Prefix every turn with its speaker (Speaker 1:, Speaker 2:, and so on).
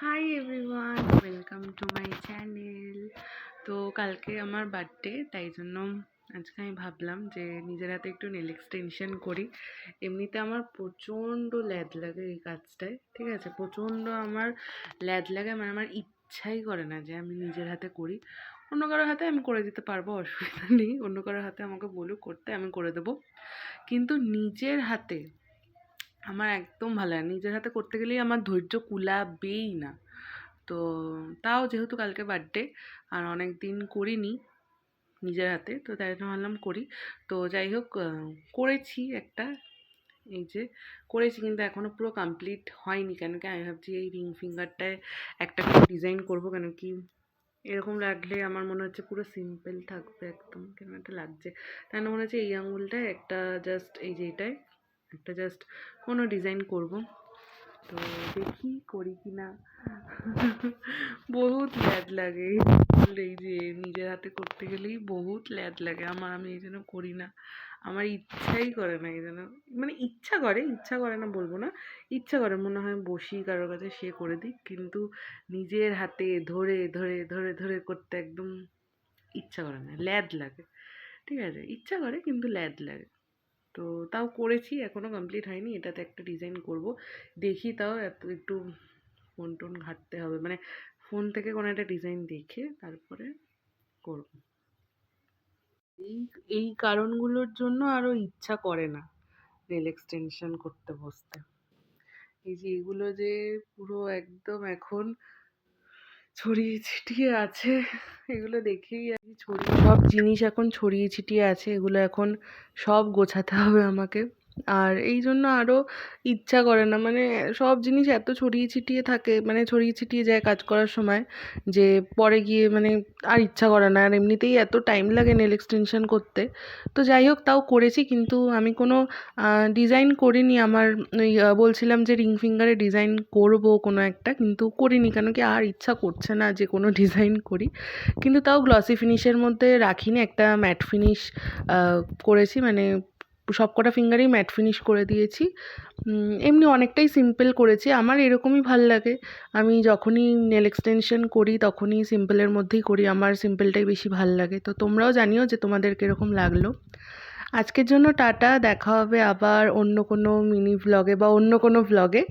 Speaker 1: Hi everyone, welcome to my channel. তো কালকে আমার বার্থডে, তাই জন্য আজকে আমি ভাবলাম যে নিজের হাতে একটু নেল এক্সটেনশন করি। এমনিতে আমার প্রচণ্ড ল্যাদ লাগে এই কাজটায়, ঠিক আছে? প্রচণ্ড আমার ল্যাদ লাগে, মানে আমার ইচ্ছাই করে না যে আমি নিজের হাতে করি। অন্য কারোর হাতে আমি করে দিতে পারবো, অসুবিধা নেই। অন্য কারোর হাতে আমাকে বলুক করতে, আমি করে দেবো। কিন্তু নিজের হাতে আমার একদম ভালো লাগে। নিজের হাতে করতে গেলেই আমার ধৈর্য কুলাবেই না। তো তাও যেহেতু কালকে বার্থডে আর অনেক দিন করিনি নিজের হাতে, তো তাই জন্য ভাবলাম করি। তো যাই হোক, করেছি একটা, এই যে করেছি, কিন্তু এখনও পুরো কমপ্লিট হয়নি। কেন কি আমি ভাবছি এই রিং ফিঙ্গারটায় একটা ডিজাইন করবো, কেন কি এরকম লাগলে আমার মনে হচ্ছে পুরো সিম্পল থাকবে, একদম কেন একটা লাগছে। তাই মনে হচ্ছে এই আঙুলটায় একটা জাস্ট, এই যে এটায় একটা জাস্ট কোনো ডিজাইন করব। তো দেখি করি কি না। বহুত ল্যাদ লাগে এই যে নিজের হাতে করতে গেলেই বহুত ল্যাদ লাগে আমার। আমি এই জন্য করি না, আমার ইচ্ছাই করে না এই জন্য। মানে ইচ্ছা করে না বলবো না, ইচ্ছা করে, মনে হয় বসি কারোর কাছে, সে করে দিক, কিন্তু নিজের হাতে ধরে ধরে ধরে ধরে করতে একদম ইচ্ছা করে না, ল্যাদ লাগে। ঠিক আছে, ইচ্ছা করে কিন্তু ল্যাদ লাগে। তো তাও করেছি, এখনও কমপ্লিট হয়নি। এটাতে একটা ডিজাইন করব, দেখি। তাও একটু ফোন টোন ঘাঁটতে হবে, মানে ফোন থেকে কোনো একটা ডিজাইন দেখে তারপরে করব। এই এই কারণগুলোর জন্য আরও ইচ্ছা করে না নেল এক্সটেনশন করতে বসতে। এই যে এগুলো যে পুরো একদম এখন ছড়িয়ে ছিটিয়ে আছে, এগুলো দেখেই আর কি, সব জিনিস এখন ছড়িয়ে ছিটিয়ে আছে, এগুলো এখন সব গোছাতে হবে আমাকে। আর এই জন্য আরও ইচ্ছা করে না, মানে সব জিনিস এত ছড়িয়ে ছিটিয়ে থাকে, মানে ছড়িয়ে ছিটিয়ে যায় কাজ করার সময়, যে পরে গিয়ে মানে আর ইচ্ছা করে না। আর এমনিতেই এত টাইম লাগে নেল এক্সটেনশন করতে। তো যাই হোক, তাও করেছি, কিন্তু আমি কোনো ডিজাইন করিনি। আমার ওই বলছিলাম যে রিং ফিঙ্গারে ডিজাইন করব কোনো একটা, কিন্তু করিনি, কেন কি আর ইচ্ছা করছে না যে কোনো ডিজাইন করি। কিন্তু তাও গ্লসি ফিনিশের মধ্যে রাখিনি, একটা ম্যাট ফিনিশ করেছি, মানে সবকটা ফিঙ্গারেই ম্যাট ফিনিশ করে দিয়েছি। এমনি অনেকটাই সিম্পল করেছি, আমার এরকমই ভাল লাগে। আমি যখনই নেল এক্সটেনশন করি তখনই সিম্পলের মধ্যেই করি, আমার সিম্পলটাই বেশি ভাল লাগে। তো তোমরাও জানিও যে তোমাদের কীরকম লাগলো। আজকের জন্য টাটা, দেখা হবে আবার অন্য কোনো মিনি ভ্লগে বা অন্য কোনো ভ্লগে।